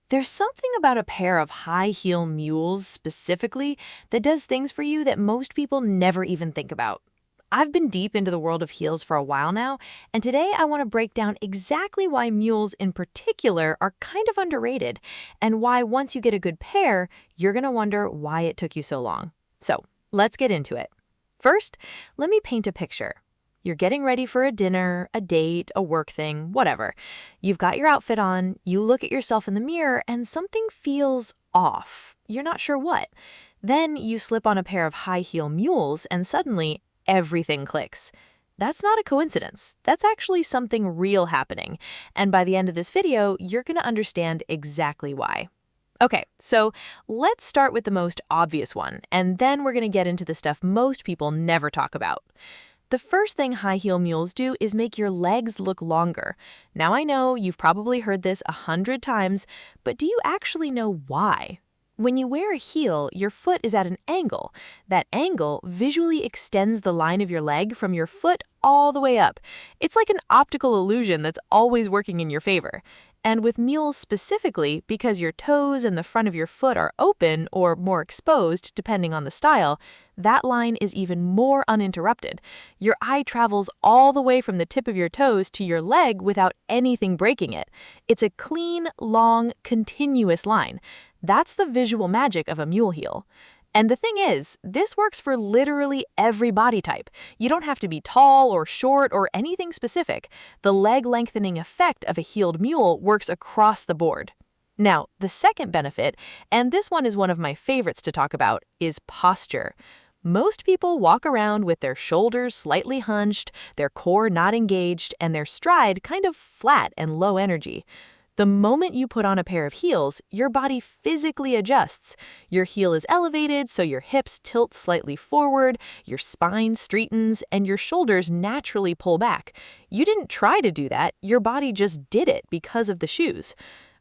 There's something about a pair of high heel mules specifically that does things for you that most people never even think about. I've been deep into the world of heels for a while now, and today I want to break down exactly why mules in particular are kind of underrated, and why once you get a good pair, you're going to wonder why it took you so long. So, let's get into it. First, let me paint a picture. You're getting ready for a dinner, a date, a work thing, whatever. You've got your outfit on, you look at yourself in the mirror, and something feels off. You're not sure what. Then you slip on a pair of high heel mules, and suddenly everything clicks. That's not a coincidence. That's actually something real happening. And by the end of this video, you're going to understand exactly why. Okay, so let's start with the most obvious one, and then we're going to get into the stuff most people never talk about. The first thing high heel mules do is make your legs look longer. Now I know you've probably heard this 100 times, but do you actually know why? When you wear a heel, your foot is at an angle. That angle visually extends the line of your leg from your foot all the way up. It's like an optical illusion that's always working in your favor. And with mules specifically, because your toes and the front of your foot are open or more exposed depending on the style, that line is even more uninterrupted. Your eye travels all the way from the tip of your toes to your leg without anything breaking it. It's a clean, long, continuous line. That's the visual magic of a mule heel. And the thing is, this works for literally every body type. You don't have to be tall or short or anything specific. The leg lengthening effect of a heeled mule works across the board. Now, the second benefit, and this one is one of my favorites to talk about, is posture. Most people walk around with their shoulders slightly hunched, their core not engaged, and their stride kind of flat and low energy. The moment you put on a pair of heels, your body physically adjusts. Your heel is elevated, so your hips tilt slightly forward, your spine straightens, and your shoulders naturally pull back. You didn't try to do that, your body just did it because of the shoes.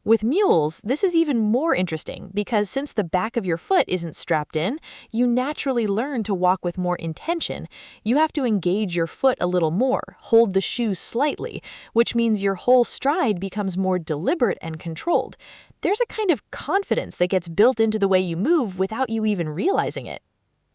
With mules, this is even more interesting because since the back of your foot isn't strapped in, you naturally learn to walk with more intention. You have to engage your foot a little more, hold the shoe slightly, which means your whole stride becomes more deliberate and controlled. There's a kind of confidence that gets built into the way you move without you even realizing it.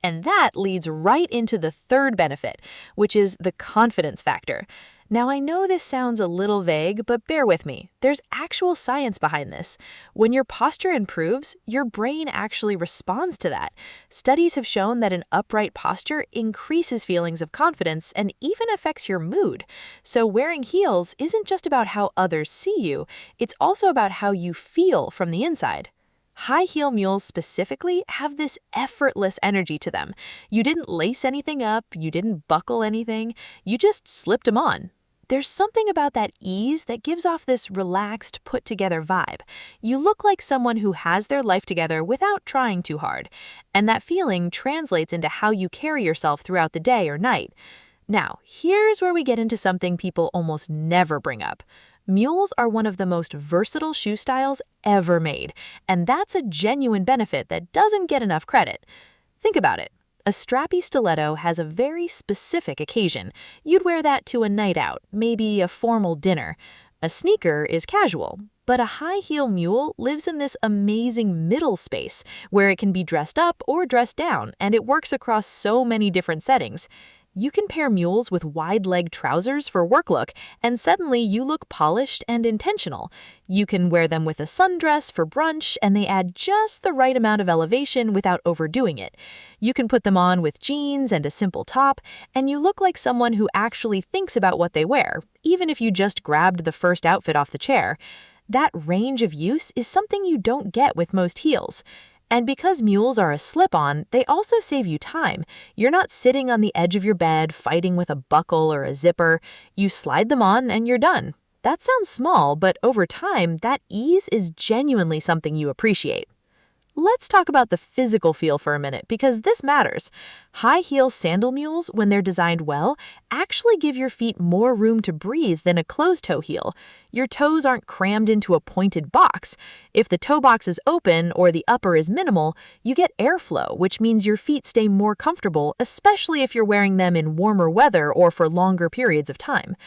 And that leads right into the third benefit, which is the confidence factor. Now, I know this sounds a little vague, but bear with me. There's actual science behind this. When your posture improves, your brain actually responds to that. Studies have shown that an upright posture increases feelings of confidence and even affects your mood. So wearing heels isn't just about how others see you, it's also about how you feel from the inside. High heel mules specifically have this effortless energy to them. You didn't lace anything up, you didn't buckle anything, you just slipped them on. There's something about that ease that gives off this relaxed, put-together vibe. You look like someone who has their life together without trying too hard. And that feeling translates into how you carry yourself throughout the day or night. Now, here's where we get into something people almost never bring up. Mules are one of the most versatile shoe styles ever made, and that's a genuine benefit that doesn't get enough credit. Think about it. A strappy stiletto has a very specific occasion. You'd wear that to a night out, maybe a formal dinner. A sneaker is casual, but a high heel mule lives in this amazing middle space where it can be dressed up or dressed down, and it works across so many different settings. You can pair mules with wide-leg trousers for work look, and suddenly you look polished and intentional. You can wear them with a sundress for brunch, and they add just the right amount of elevation without overdoing it. You can put them on with jeans and a simple top, and you look like someone who actually thinks about what they wear, even if you just grabbed the first outfit off the chair. That range of use is something you don't get with most heels. And because mules are a slip-on, they also save you time. You're not sitting on the edge of your bed fighting with a buckle or a zipper. You slide them on and you're done. That sounds small, but over time, that ease is genuinely something you appreciate. Let's talk about the physical feel for a minute because this matters. High-heel sandal mules, when they're designed well, actually give your feet more room to breathe than a closed-toe heel. Your toes aren't crammed into a pointed box. If the toe box is open or the upper is minimal, you get airflow, which means your feet stay more comfortable, especially if you're wearing them in warmer weather or for longer periods of time.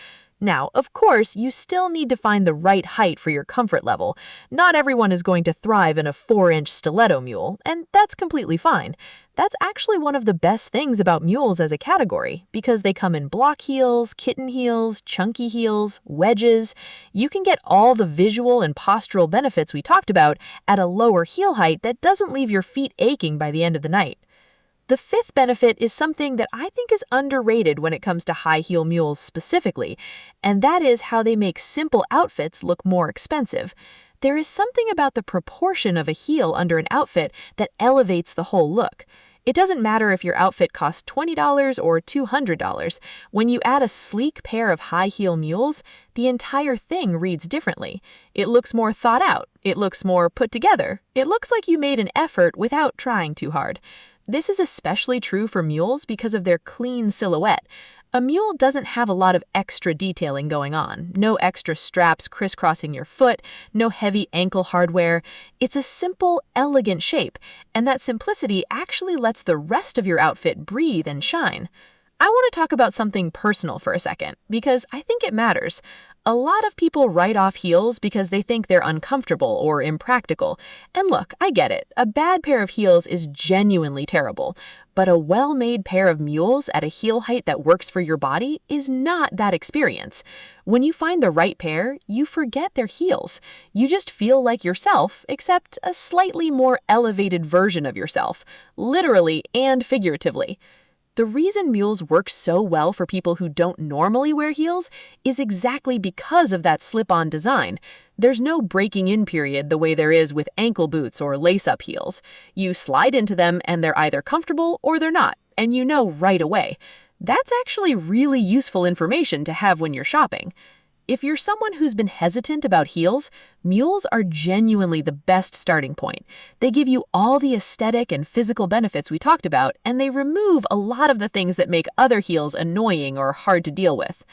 Now, of course, you still need to find the right height for your comfort level. Not everyone is going to thrive in a 4-inch stiletto mule, and that's completely fine. That's actually one of the best things about mules as a category, because they come in block heels, kitten heels, chunky heels, wedges. You can get all the visual and postural benefits we talked about at a lower heel height that doesn't leave your feet aching by the end of the night. The fifth benefit is something that I think is underrated when it comes to high heel mules specifically, and that is how they make simple outfits look more expensive. There is something about the proportion of a heel under an outfit that elevates the whole look. It doesn't matter if your outfit costs $20 or $200. When you add a sleek pair of high heel mules, the entire thing reads differently. It looks more thought out. It looks more put together. It looks like you made an effort without trying too hard. This is especially true for mules because of their clean silhouette. A mule doesn't have a lot of extra detailing going on. No extra straps crisscrossing your foot, no heavy ankle hardware. It's a simple, elegant shape, and that simplicity actually lets the rest of your outfit breathe and shine. I want to talk about something personal for a second, because I think it matters. A lot of people write off heels because they think they're uncomfortable or impractical. And look, I get it. A bad pair of heels is genuinely terrible. But a well-made pair of mules at a heel height that works for your body is not that experience. When you find the right pair, you forget their heels. You just feel like yourself, except a slightly more elevated version of yourself, literally and figuratively. The reason mules work so well for people who don't normally wear heels is exactly because of that slip-on design. There's no breaking in period the way there is with ankle boots or lace-up heels. You slide into them and they're either comfortable or they're not, and you know right away. That's actually really useful information to have when you're shopping. If you're someone who's been hesitant about heels, mules are genuinely the best starting point. They give you all the aesthetic and physical benefits we talked about, and they remove a lot of the things that make other heels annoying or hard to deal with.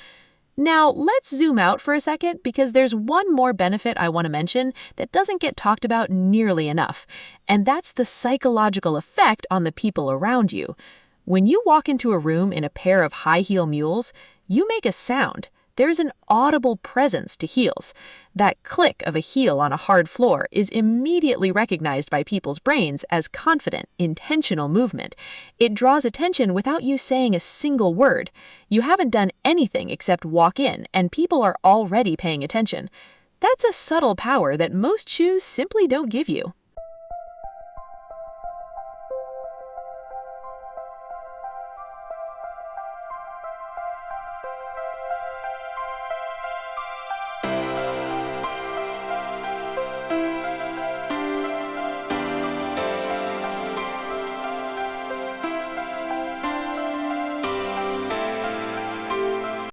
Now, let's zoom out for a second because there's one more benefit I want to mention that doesn't get talked about nearly enough, and that's the psychological effect on the people around you. When you walk into a room in a pair of high-heel mules, you make a sound. There's an audible presence to heels. That click of a heel on a hard floor is immediately recognized by people's brains as confident, intentional movement. It draws attention without you saying a single word. You haven't done anything except walk in, and people are already paying attention. That's a subtle power that most shoes simply don't give you.